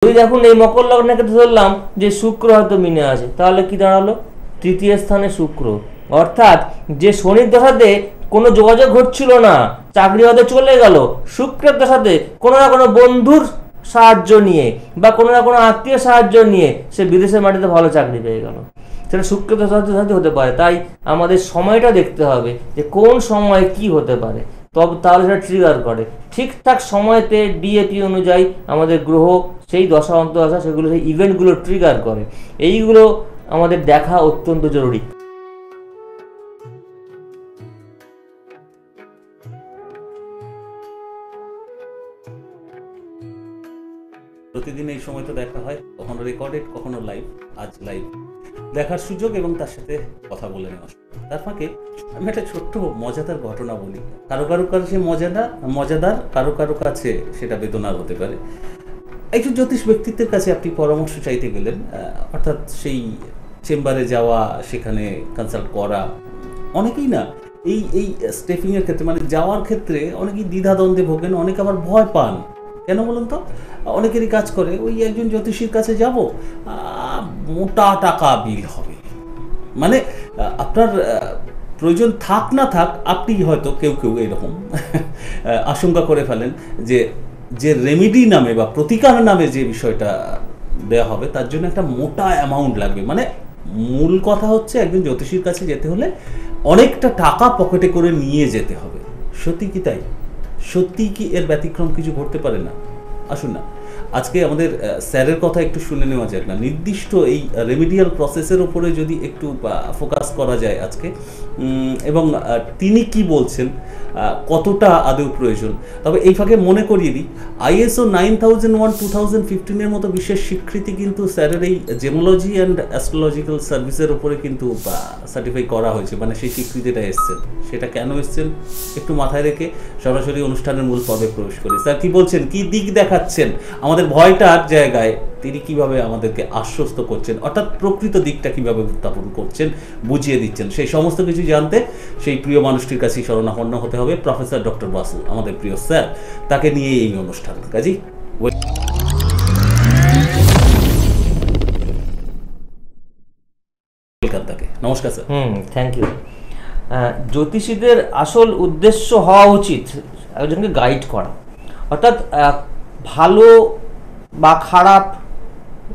যদি দেখুন এই মকর লগ্নের ক্ষেত্রে ধরলাম যে শুক্র হয়তো মিনে আছে, তাহলে কি দাঁড়ালো? তৃতীয় স্থানে শুক্র, অর্থাৎ যে শনির দশাতে কোনো যোগাযোগ ঘটছিল না, চাকরি হয়তো চলে গেল, শুক্রের দশাতে কোনো না কোনো বন্ধুর সাহায্য নিয়ে বা কোনো না কোনো আত্মীয় সাহায্য নিয়ে সে বিদেশের মাটিতে ভালো চাকরি পেয়ে গেল। সেটা শুক্রের দশাতে হতে পারে। তাই আমাদের সময়টা দেখতে হবে যে কোন সময় কি হতে পারে, তবে তাহলে সেটা ট্রিগার করে। ঠিকঠাক সময়তে ডিএপি অনুযায়ী আমাদের গ্রহ সেই দশা অন্তদশা সেগুলো সেই ইভেন্টগুলো ট্রিগার করে। এইগুলো আমাদের দেখা অত্যন্ত জরুরি। প্রতিদিন এই সময় তো দেখা হয়, কখনো রেকর্ডেড কখনো লাইভ। আজ লাইভ দেখার সুযোগ এবং তার সাথে কথা বলে নেওয়া। তার ফাঁকে আমি একটা ছোট্ট মজাদার ঘটনা বলি। কারো কারো কাছে মজাদার, কারো কারো কাছে সেটা বেদনার হতে পারে। একজন জ্যোতিষ ব্যক্তিত্বের কাছে আপনি পরামর্শ চাইতে গেলেন, অর্থাৎ সেই চেম্বারে যাওয়া, সেখানে কনসাল্ট করা। অনেকেই না এই স্টেপিংয়ের ক্ষেত্রে, মানে যাওয়ার ক্ষেত্রে অনেকেই দ্বিধাদ্বন্দ্বে ভোগেন, অনেকে আবার ভয় পান। কেন বলুন তো? অনেকেরই কাজ করে ওই একজন জ্যোতিষীর কাছে যাব, মোটা টাকা বিল হবে। মানে আপনার প্রয়োজন থাক না থাক, আপনি হয়তো কেউ এরকম আশঙ্কা করে ফেলেন যে রেমেডি নামে বা প্রতিকার নামে যে বিষয়টা দেওয়া হবে তার জন্য একটা মোটা অ্যামাউন্ট লাগবে। মানে মূল কথা হচ্ছে একজন জ্যোতিষীর কাছে যেতে হলে অনেকটা টাকা পকেটে করে নিয়ে যেতে হবে। সত্যি কি তাই? সত্যি কি এর ব্যতিক্রম কিছু ঘটতে পারে না? আসুন না আজকে আমাদের স্যারের কথা একটু শুনে নেওয়া যাক না। নির্দিষ্ট এই রেমিডিয়াল প্রসেসের উপরে যদি একটু ফোকাস করা যায় আজকে, এবং তিনি কি বলছেন, কতটা আদৌ প্রয়োজন। তবে এই ফাঁকে মনে করিয়ে দিই, ISO 9001 2015-এর মতো বিশেষ স্বীকৃতি কিন্তু স্যারের এই জেমোলজি অ্যান্ড অ্যাস্ট্রোলজিক্যাল সার্ভিসের উপরে কিন্তু সার্টিফাই করা হয়েছে। মানে সেই স্বীকৃতিটা এসছেন, সেটা কেন এসছেন একটু মাথায় রেখে সরাসরি অনুষ্ঠানের মূল পর্বে প্রবেশ করি। স্যার কি বলছেন, কি দিক দেখাচ্ছেন, আমাদের ভয়টার জায়গায় তিনি কিভাবে আমাদেরকে আশ্বস্ত করছেন, অর্থাৎ প্রকৃত দিকটা কিভাবে উত্থাপন করছেন, বুঝিয়ে দিচ্ছেন, সেই সমস্ত কিছু জানতে সেই প্রিয় মানুষটির কাছেই শরণাপন্ন হতে হবে। প্রফেসর ডক্টর বাসু, আমাদের প্রিয় স্যার, তাকে নিয়ে এই অনুষ্ঠান। কাজী ওয়েলকাম তাকে। নমস্কার স্যার। Thank you. জ্যোতিষীদের আসল উদ্দেশ্য হওয়া উচিত একজনকে গাইড করা, অর্থাৎ ভালো বা খারাপ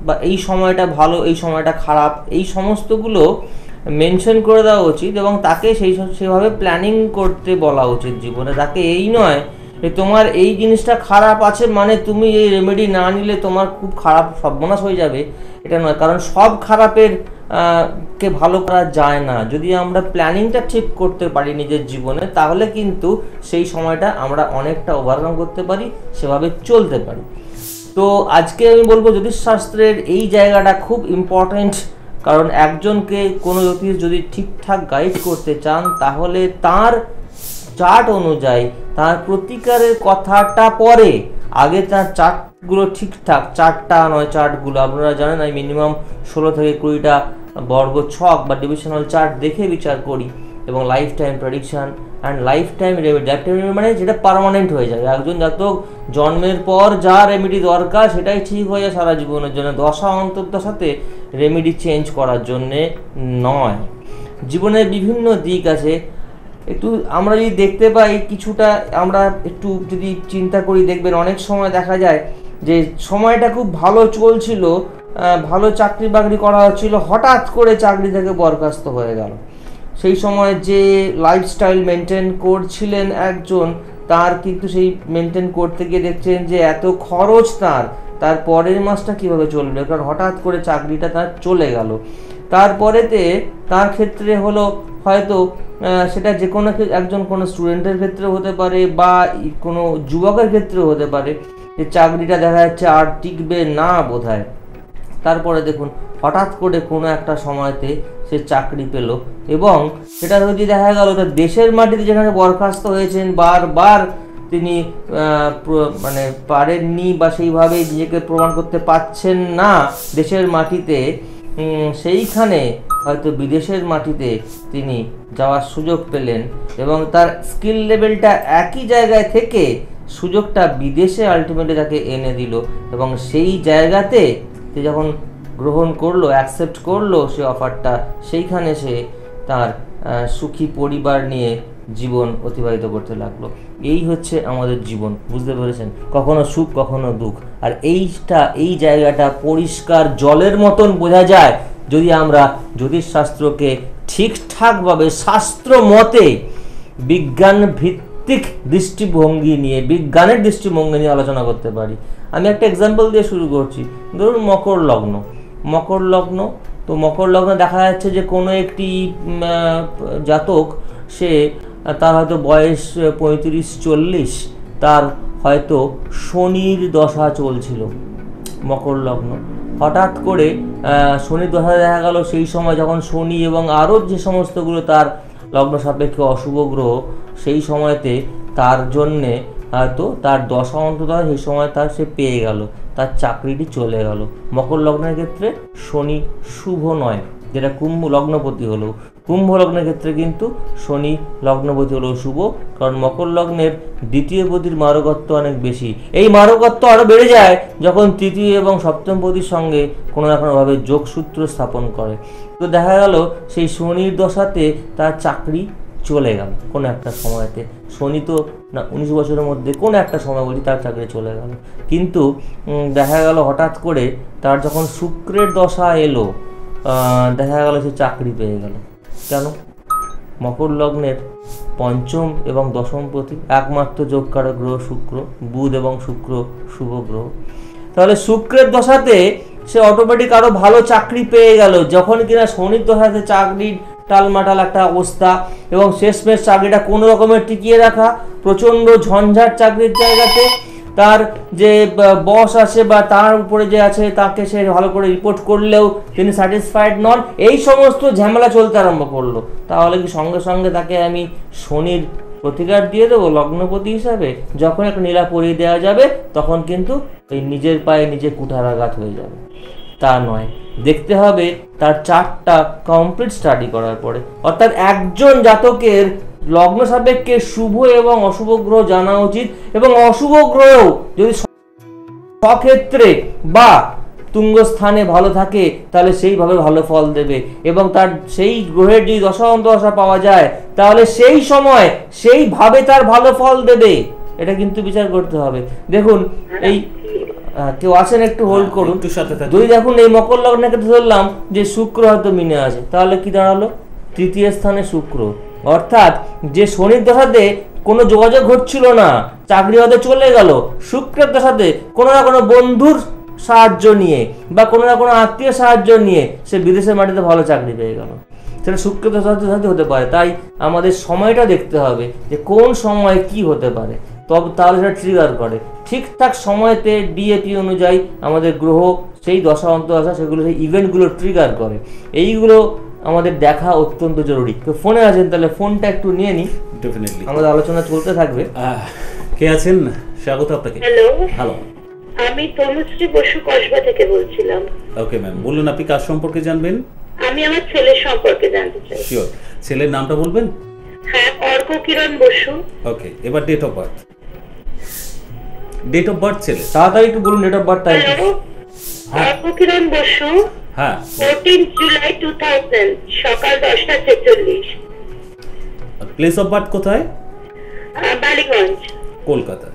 বা এই সময়টা ভালো এই সময়টা খারাপ এই সমস্তগুলো মেনশন করে দেওয়া উচিত এবং তাকে সেভাবে প্ল্যানিং করতে বলা উচিত জীবনে। তাকে এই নয় যে তোমার এই জিনিসটা খারাপ আছে মানে তুমি এই রেমেডি না নিলে তোমার খুব খারাপ সর্বনাশ হয়ে যাবে, এটা নয়। কারণ সব খারাপের কে ভালো করা যায় না। যদি আমরা প্ল্যানিংটা ঠিক করতে পারি নিজের জীবনে, তাহলে কিন্তু সেই সময়টা আমরা অনেকটা ওভারকাম করতে পারি, সেভাবে চলতে পারি। তো আজকে আমি বলবো জ্যোতিষশাস্ত্রের এই জায়গাটা খুব ইম্পর্টেন্ট, কারণ একজনকে কোনো জ্যোতিষ যদি ঠিকঠাক গাইড করতে চান তাহলে তার চার্ট অনুযায়ী তার প্রতিকারের কথাটা পরে, আগে তার চার্টগুলো ঠিকঠাক, চারটা নয় চার্টগুলো আপনারা জানেন আমি মিনিমাম 16 থেকে 20টা বর্গ ছক বা ডিভিশনাল চার্ট দেখে বিচার করি, এবং life time prediction and life time remedy. Life time remedy মানে যেটা পার্মানেন্ট হয়ে যায়, একজন জাতক জন্মের পর যা রেমেডি দরকার সেটাই ঠিক হয়ে যায় সারা জীবনের জন্য, দশা অন্তর্দশাতে রেমেডি চেঞ্জ করার জন্যে নয়। জীবনের বিভিন্ন দিক আছে, একটু আমরা যদি দেখতে পাই কিছুটা, আমরা একটু যদি চিন্তা করি দেখবেন অনেক সময় দেখা যায় যে সময়টা খুব ভালো চলছিল, ভালো চাকরি বাকরি করা হচ্ছিল, হঠাৎ করে চাকরি থেকে বরখাস্ত হয়ে গেল। সেই সময় যে লাইফস্টাইল মেনটেন করছিলেন একজন, তার কিন্তু সেই মেনটেন করতে গিয়ে দেখছেন যে এত খরচ তার পরের মাসটা কিভাবে চলবে, কারণ হঠাৎ করে চাকরিটা তার চলে গেল। তারপরেতে তার ক্ষেত্রে হলো হয়তো সেটা যে কোনো একজন কোনো স্টুডেন্টের ক্ষেত্রে হতে পারে বা কোনো যুবকের ক্ষেত্রেও হতে পারে, যে চাকরিটা দেখা যাচ্ছে আর টিকবে না বোধহয়। তারপরে দেখুন হঠাৎ করে কোনো একটা সময়তে সে চাকরি পেল, এবং সেটা যদি দেখা গেল তার দেশের মাটিতে যেখানে বরখাস্ত হয়েছেন বারবার তিনি মানে পারেননি বা সেইভাবে নিজেকে প্রমাণ করতে পারছেন না দেশের মাটিতে, সেইখানে হয়তো বিদেশের মাটিতে তিনি যাওয়ার সুযোগ পেলেন এবং তার স্কিল লেভেলটা একই জায়গায় থেকে সুযোগটা বিদেশে আলটিমেটলি তাকে এনে দিল, এবং সেই জায়গাতে সে যখন গ্রহণ করলো, অ্যাকসেপ্ট করলো সে অফারটা, সেইখানে সে তার সুখী পরিবার নিয়ে জীবন অতিবাহিত করতে লাগলো। এই হচ্ছে আমাদের জীবন, বুঝতে পেরেছেন? কখনো সুখ কখনো দুঃখ। আর এই জায়গাটা পরিষ্কার জলের মতন বোঝা যায় যদি আমরা জ্যোতিষশাস্ত্রকে ঠিকঠাকভাবে শাস্ত্র মতে বিজ্ঞান ভিত্তিক দৃষ্টিভঙ্গি নিয়ে, বিজ্ঞানের দৃষ্টিভঙ্গি নিয়ে আলোচনা করতে পারি। আমি একটা এক্সাম্পল দিয়ে শুরু করছি। ধরুন মকর লগ্ন, তো মকর লগ্নে দেখা যাচ্ছে যে কোনো একটি জাতক, সে তার হয়তো বয়স 35-40, তার হয়তো শনির দশা চলছিল মকর লগ্ন। হঠাৎ করে শনির দশা দেখা গেল সেই সময় যখন শনি এবং আরও যে সমস্তগুলো তার লগ্ন সাপেক্ষে অশুভ গ্রহ, সেই সময়তে তার জন্যে হয়তো তার দশা অন্তত সেই সময় সে পেয়ে গেল, তার চাকরিটি চলে গেল। মকর লগ্নের ক্ষেত্রে শনি শুভ নয়, যেটা কুম্ভ লগ্নপতি হলো। কুম্ভ লগ্নের ক্ষেত্রে কিন্তু শনি লগ্নপতি হলেও শুভ, কারণ মকর লগ্নের দ্বিতীয় পতির মারকত্ব অনেক বেশি। এই মারকত্ব আরও বেড়ে যায় যখন তৃতীয় এবং সপ্তম পতির সঙ্গে কোনো না কোনোভাবে যোগসূত্র স্থাপন করে। তো দেখা গেল সেই শনির দশাতে তার চাকরি চলে গেল কোনো একটা সময়তে। শনি তো না 19 বছরের মধ্যে কোনো একটা সময় বলি তার চাকরি চলে গেল। কিন্তু দেখা গেল হঠাৎ করে তার যখন শুক্রের দশা এলো, দেখা গেল সে চাকরি পেয়ে গেল। কেন? মকর লগ্নের পঞ্চম এবং দশম পতি একমাত্র যোগকারক গ্রহ শুক্র, বুধ এবং শুক্র শুভ গ্রহ। তাহলে শুক্রের দশাতে সে অটোমেটিক আরও ভালো চাকরি পেয়ে গেল, যখন কিনা শনির দশাতে চাকরির টালমাটাল একটা অবস্থা, এবং শেষমেশ চাকরিটা কোনো রকমের টিকিয়ে রাখা, প্রচণ্ড ঝঞ্ঝাট চাকরির জায়গাতে। তার যে বস আছে বা তার উপরে যে আছে তাকে সে ভালো করে রিপোর্ট করলেও তিনি স্যাটিসফাইড নন, এই সমস্ত ঝামেলা চলতে আরম্ভ করলো। তাহলে কি সঙ্গে সঙ্গে তাকে আমি শনির প্রতিকার দিয়ে দেবো লগ্নপতি হিসাবে? যখন একটা নীলা পরিয়ে দেওয়া যাবে তখন কিন্তু ওই নিজের পায়ে নিজে কুঠারাঘাত হয়ে যাবে। তা নয়, দেখতে হবে তার চার্টটা কমপ্লিট স্টাডি করার পরে। অর্থাৎ একজন জাতকের লগ্ন সাপেক্ষে শুভ এবং অশুভ গ্রহ জানা উচিত, এবং অশুভ গ্রহ যদি স্বক্ষেত্রে বা তুঙ্গ স্থানে ভালো থাকে তাহলে সেইভাবে ভালো ফল দেবে, এবং তার সেই গ্রহের যদি দশা অন্তদশা পাওয়া যায় তাহলে সেই সময় সেইভাবে তার ভালো ফল দেবে। এটা কিন্তু বিচার করতে হবে। দেখুন এই কেউ আছেন, একটু হোল্ড করুন। যদি দেখুন এই মকর লগ্নের ক্ষেত্রে ধরলাম যে শুক্র হয়তো মিনে আছে, তাহলে কি দাঁড়ালো? তৃতীয় স্থানে শুক্র, অর্থাৎ যে শনির দশাতে কোনো যোগাযোগ ঘটছিল না, চাকরি হয়তো চলে গেল, শুক্রের দশাতে কোনো না কোনো বন্ধুর সাহায্য নিয়ে বা কোনো না কোনো আত্মীয় সাহায্য নিয়ে সে বিদেশের মাটিতে ভালো চাকরি পেয়ে গেল। সেটা শুক্রের দশাতে হতে পারে। তাই আমাদের সময়টা দেখতে হবে যে কোন সময় কি হতে পারে, তবে তাহলে সেটা ট্রিগার করে। ঠিকঠাক সময়তে ডিএপি অনুযায়ী আমাদের গ্রহ সেই দশা অন্তদশা সেগুলো সেই ইভেন্টগুলো ট্রিগার করে। এইগুলো আমাদের দেখা অত্যন্ত জরুরি। তো ফোনে আছেন, তাহলে ফোনটা একটু নিয়ে নিই, ডেফিনেটলি আমাদের আলোচনা চলতে থাকবে। কে আছেন? স্বাগত আপনাকে। হ্যালো, হ্যালো, আমি তনুশ্রী বসু কসবা থেকে বলছিলাম। ওকে ম্যাম, বলুন আপনি কার সম্পর্কে জানবেন? আমি আমার ছেলের সম্পর্কে জানতে চাই। শিওর। ছেলের নামটা বলবেন? হ্যাঁ, অর্ক কিরণ বসু। ওকে, এবার date of birth. Date of birth ছেলে তাড়াতাড়ি একটু বলুন date of birth time. Hello, Arka Kiran Basu, হ্যাঁ 14 জুলাই 2000, সকাল 10:46। প্লেস অফ বার্থ কোথায়? বালিগঞ্জ, কলকাতা।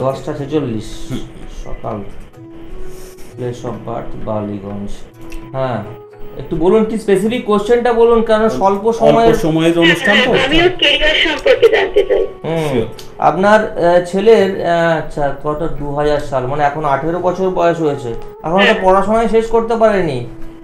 10:46 সকাল, প্লেস অফ বার্থ বালিগঞ্জ। হ্যাঁ, একটু বলুন কি স্পেসিফিক কোশ্চেনটা বলুন, কারণ স্বল্প সময়ের অনুষ্ঠান তো। আমিও ক্যারিয়ার সম্পর্কে জানতে চাই। আপনার ছেলের আচ্ছা কত 2000 সাল, মানে এখন 18 বছর বয়স হয়েছে, এখন তো পড়াশোনায় শেষ করতে পারেনি,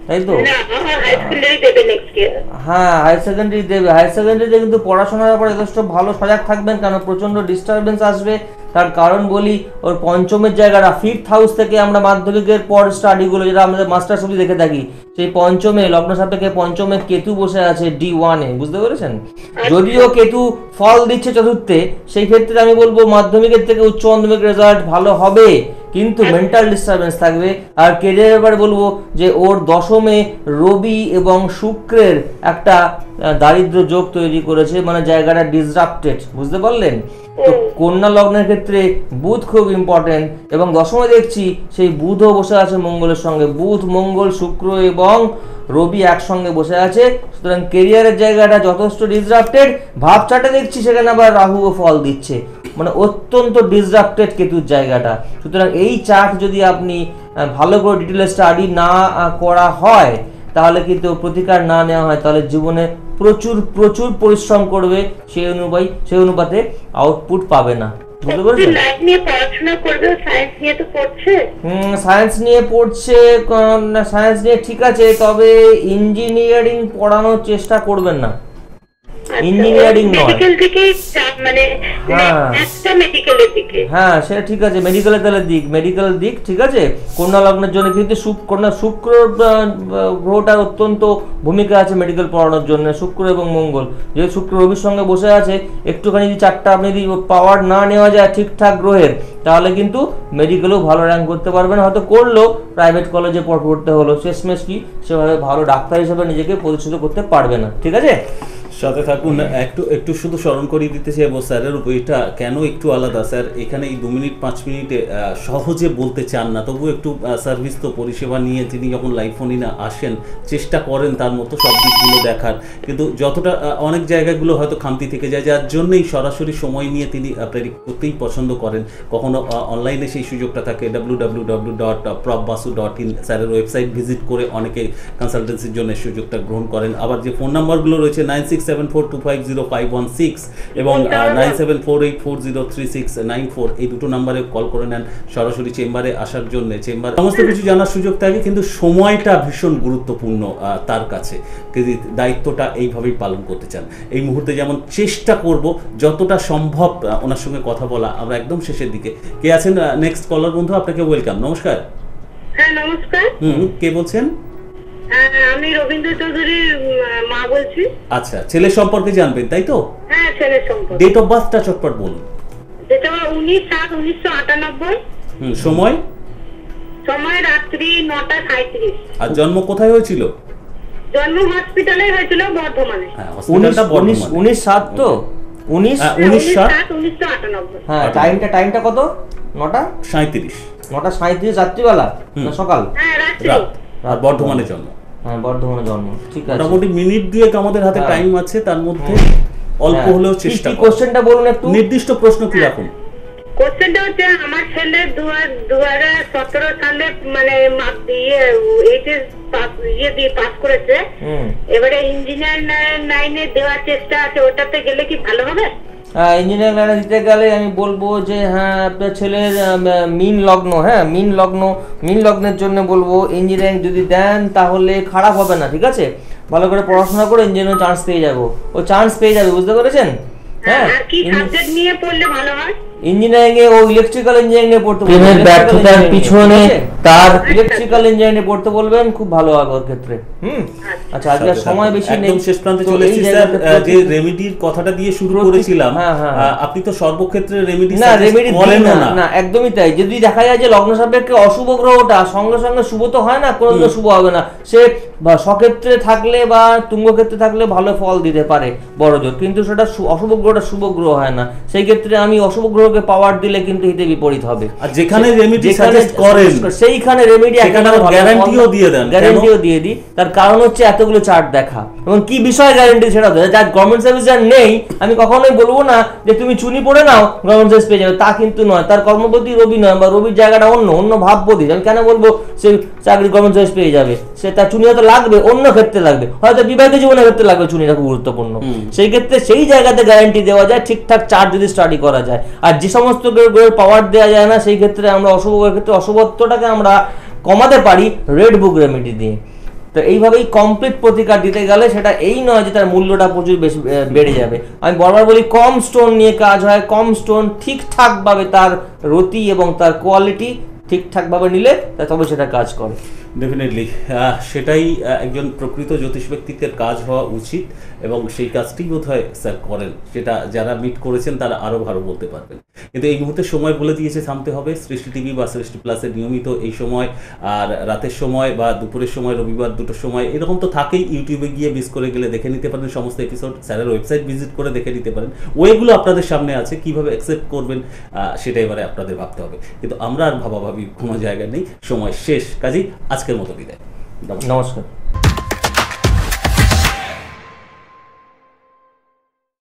তাই তো? না, হাই সেকেন্ডারি দেবে নেক্সট ইয়ার। হ্যাঁ, হাই সেকেন্ডারি দেবে। হাই সেকেন্ডারিতে কিন্তু পড়াশোনার ব্যাপারে যথেষ্ট ভালো সজাগ থাকবেন, কারণ প্রচন্ড ডিস্টারবেন্স আসবে। তার কারণ বলি, ওর পঞ্চমের জায়গাটা 5th হাউস থেকে আমরা মাধ্যমিকের পর স্টাডিগুলো যেটা আমাদের মাস্টার্স অবধি দেখে থাকি, সেই পঞ্চমে লগ্ন সাপেক্ষে পঞ্চমে কেতু বসে আছে D1-এ, বুঝতে পেরেছেন? যদিও কেতু ফল দিচ্ছে চতুর্থে, সেই ক্ষেত্রে আমি বলবো মাধ্যমিকের থেকে উচ্চ মাধ্যমিক রেজাল্ট ভালো হবে, কিন্তু মেন্টাল ডিস্টারবেন্স থাকবে। আর কেরিয়ারের ব্যাপারে বলবো যে ওর দশমে রবি এবং শুক্রের একটা দারিদ্র যোগ তৈরি করেছে, মানে জায়গাটা ডিসরাপ্টেড, বুঝতে পারলেন? তো কন্যা লগ্নের ক্ষেত্রে বুধ খুব ইম্পর্টেন্ট, এবং দশমে দেখছি সেই বুধও বসে আছে মঙ্গলের সঙ্গে। বুধ, মঙ্গল, শুক্র এবং রবি একসঙ্গে বসে আছে। সুতরাং কেরিয়ারের জায়গাটা যথেষ্ট ডিসরাপ্টেড। ভাব চার্টে দেখছি সেখানে আবার রাহুও ফল দিচ্ছে, মানে অত্যন্ত ডিসরাপ্টেড কেতুর জায়গাটা। সুতরাং এই চার্ট যদি আপনি ভালো করে ডিটেলে স্টাডি না করা হয়, তাহলে কিন্তু প্রতিকার না নেওয়া হয়, তাহলে জীবনে প্রচুর প্রচুর পরিশ্রম করবে, সেই অনুপাতে আউটপুট পাবে না। বুঝতে পেরেছেন? সায়েন্স নিয়ে পড়ছে, সায়েন্স নিয়ে ঠিক আছে, তবে ইঞ্জিনিয়ারিং পড়ানোর চেষ্টা করবেন না। ইঞ্জিনিয়ারিং নয়, হ্যাঁ সেটা ঠিক আছে, মেডিকেলের তাহলে মেডিকেল দিক ঠিক আছে। কন্যা লগ্নের জন্য কিন্তু শুক্র গ্রহটার অত্যন্ত ভূমিকা আছে মেডিকেল পড়ানোর জন্য, শুক্র এবং মঙ্গল। যেহেতু শুক্র রবির সঙ্গে বসে আছে, একটুখানি যদি চারটা আপনি যদি পাওয়ার না নেওয়া যায় ঠিকঠাক গ্রহের, তাহলে কিন্তু মেডিকেলেও ভালো র্যাঙ্ক করতে পারবেন। হয়তো করলেও প্রাইভেট কলেজে পড়তে হলো, শেষমেশ কি সেভাবে ভালো ডাক্তার হিসেবে নিজেকে প্রতিষ্ঠিত করতে পারবে না। ঠিক আছে, সাথে থাকুন। একটু শুধু স্মরণ করিয়ে দিতে চাইবো স্যারের উপর, এটা কেন একটু আলাদা। স্যার এখানে এই 2 মিনিট 5 মিনিটে সহজে বলতে চান না, তবু একটু সার্ভিস তো পরিষেবা নিয়ে তিনি যখন লাইভ ফোনে আসেন চেষ্টা করেন তার মতো সব দিকগুলো দেখার, কিন্তু যতটা অনেক জায়গাগুলো হয়তো খামতি থেকে যায়, যার জন্যই সরাসরি সময় নিয়ে তিনি প্রেডিক্ট করতেই পছন্দ করেন। কখনো অনলাইনে সেই সুযোগটা থাকে www.propbasu.in, স্যারের ওয়েবসাইট ভিজিট করে অনেকে কনসালটেন্সির জন্য সুযোগটা গ্রহণ করেন। আবার যে ফোন নাম্বারগুলো রয়েছে 9674250516 এবং 9748403694, এই দুটো নাম্বারে কল করে নেন সরাসরি চেম্বারে আসার জন্য। চেম্বার সমস্ত কিছু জানার সুযোগ থাকে, কিন্তু সময়টা ভীষণ গুরুত্বপূর্ণ তার কাছে। দায়িত্বটা এইভাবেই পালন করতে চান। এই মুহূর্তে যেমন চেষ্টা করব যতটা সম্ভব ওনার সঙ্গে কথা বলা। আমরা একদম শেষের দিকে। কে আছেন নেক্সট কলার বন্ধু? আপনাকে ওয়েলকাম। নমস্কার। হ্যাঁ নমস্কার। কে বলছেন? আমি রবীন্দ্র চৌধুরীর মা বলছি। আচ্ছা, ছেলের সম্পর্কে জানবেন তাই তো? হ্যাঁ, ছেলের সম্পর্কে। ডেট অফ বার্থটা চটপট বলুন। Date of birth 19/7/1998। সময় রাত্রি 9:37। আর জন্ম কোথায় হয়েছিল? জন্ম হসপিটালে হয়েছিল, বর্ধমানে। হ্যাঁ, হসপিটালটা বর্ধমানে। 19/7 তো 19/7/1998। হ্যাঁ, টাইমটা কত? 9:37। 9:37 রাত্রিবেলা না সকাল? হ্যাঁ, রাত্রি। আর বর্ধমানে জন্ম। হ্যাঁ, বর্ধমানে জন্ম। ঠিক আছে, মোটামুটি মিনিট দুয়েক আমাদের হাতে টাইম আছে, তার মধ্যে অল্প হলেও চেষ্টা করুন। কোশ্চেনটা বলুন একটু। নির্দিষ্ট প্রশ্ন কি রাখুন? কোশ্চেনটা হচ্ছে, আমার ছেলে 2017 সালে মানে এইচএস পাস করেছে, এবারে ইঞ্জিনিয়ার লাইনে দেওয়ার চেষ্টা আছে, ওটাতে গেলে কি ভালো হবে? ইঞ্জিনিয়ারিং লাইনে দিতে গেলে আমি বলবো যে হ্যাঁ, আপনার ছেলের মিন লগ্ন, হ্যাঁ মিন লগ্নের জন্য বলবো ইঞ্জিনিয়ারিং যদি দেন তাহলে খারাপ হবে না। ঠিক আছে, ভালো করে পড়াশোনা করে ইঞ্জিনিয়ারিং চান্স পেয়ে যাবো, ও চান্স পেয়ে যাবে, বুঝতে পেরেছেন? হ্যাঁ, কি সাবজেক্ট নিয়ে পড়লে ভালো হয়? ইঞ্জিনিয়ারিং এ ও ইলেকট্রিক্যাল ইঞ্জিনিয়ারিং এ পড়তে বলবেন, ব্যর্থতার পিছনে তার ইলেকট্রিক্যাল ইঞ্জিনিয়ারিং এ পড়তে বলবেন, খুব ভালো হবে ওর ক্ষেত্রে। আচ্ছা, আজকে সময় বেশি নেই, একদম শেষ প্রান্তে চলে এসেছি স্যার। যে রেমেডির কথাটা দিয়ে শুরু করেছিলাম, আপনি তো সর্বক্ষেত্রে রেমেডি বলেন না, একদমই তাই। যদি দেখা যায় যে লগ্ন সাপেক্ষে অশুভ গ্রহটা সঙ্গে সঙ্গে শুভ তো হয় না, কোনোদিনও শুভ হবে না। সে স্বক্ষেত্রে থাকলে বা তুঙ্গ ক্ষেত্রে থাকলে ভালো ফল দিতে পারে বড় জোর, কিন্তু সেটা অশুভ গ্রহটা শুভ গ্রহ হয় না। সেই ক্ষেত্রে আমি অশুভ গ্রহকে পাওয়ার দিলে কিন্তু হিতে বিপরীত হবে। আর যেখানে রেমেডি সাজেস্ট করেন সেইখানে রেমেডি গ্যারান্টিও দিয়ে দেন। গ্যারান্টিও দিয়ে দিই, তার কারণ হচ্ছে এতগুলো চার্ট দেখা এবং কি বিষয় গ্যারান্টি সেটা দেয়। যার গভর্নমেন্ট সার্ভিস যার নেই, আমি কখনোই বলবো না যে তুমি চুনি পড়ে নাও গভর্নমেন্ট সার্ভিস পেয়ে যাবে, তা কিন্তু নয়। তার কর্মপতি রবি নয়, বা রবির জায়গাটা অন্য ভাবপতি, আমি কেন বলবো সে চাকরি গভর্নমেন্ট সার্ভিস পেয়ে যাবে? সে তার চুনি হয়তো লাগবে, অন্য ক্ষেত্রে লাগবে, হয়তো বিবাহিত জীবনের ক্ষেত্রে লাগবে, চুনিটা খুব গুরুত্বপূর্ণ। সেই ক্ষেত্রে সেই জায়গাতে গ্যারান্টি দেওয়া যায় ঠিকঠাক চার্ট যদি স্টাডি করা যায়। আর যে সমস্ত গ্রহের পাওয়ার দেওয়া যায় না, সেই ক্ষেত্রে আমরা অশুভ গ্রহের ক্ষেত্রে অশুভত্বটাকে আমরা কমাতে পারি রেড বুক রেমেডি দিয়ে। তো এইভাবেই কমপ্লিট প্রতিকার দিতে গেলে সেটা এই নয় যে তার মূল্যটা প্রচুর বেশি বেড়ে যাবে। আমি বারবার বলি কম স্টোন নিয়ে কাজ হয়, কম স্টোন ঠিকঠাকভাবে তার রতি এবং তার কোয়ালিটি ঠিকঠাকভাবে নিলে তবে সেটা কাজ করে। ডেফিনেটলি সেটাই একজন প্রকৃত জ্যোতিষ ব্যক্তিত্বের কাজ হওয়া উচিত, এবং সেই কাজটি বোধহয় স্যার করেন, সেটা যারা মিট করেছেন তারা আরও ভালো বলতে পারবেন। কিন্তু এই মুহূর্তে সময় বলে দিয়েছে থামতে হবে। সৃষ্টি টিভি বা সৃষ্টি প্লাসের নিয়মিত এই সময়, আর রাতের সময় বা দুপুরের সময়, রবিবার দুটোর সময় এরকম তো থাকেই। ইউটিউবে গিয়ে মিস করে গেলে দেখে নিতে পারেন সমস্ত এপিসোড, স্যারের ওয়েবসাইট ভিজিট করে দেখে নিতে পারেন। ওয়েগুলো আপনাদের সামনে আছে, কিভাবে অ্যাকসেপ্ট করবেন সেটা এবারে আপনাদের ভাবতে হবে। কিন্তু আমরা আর ভাবাভাবি কোনো জায়গা নেই, সময় শেষ। কাজেই আজকের মতো বিদায়, নমস্কার।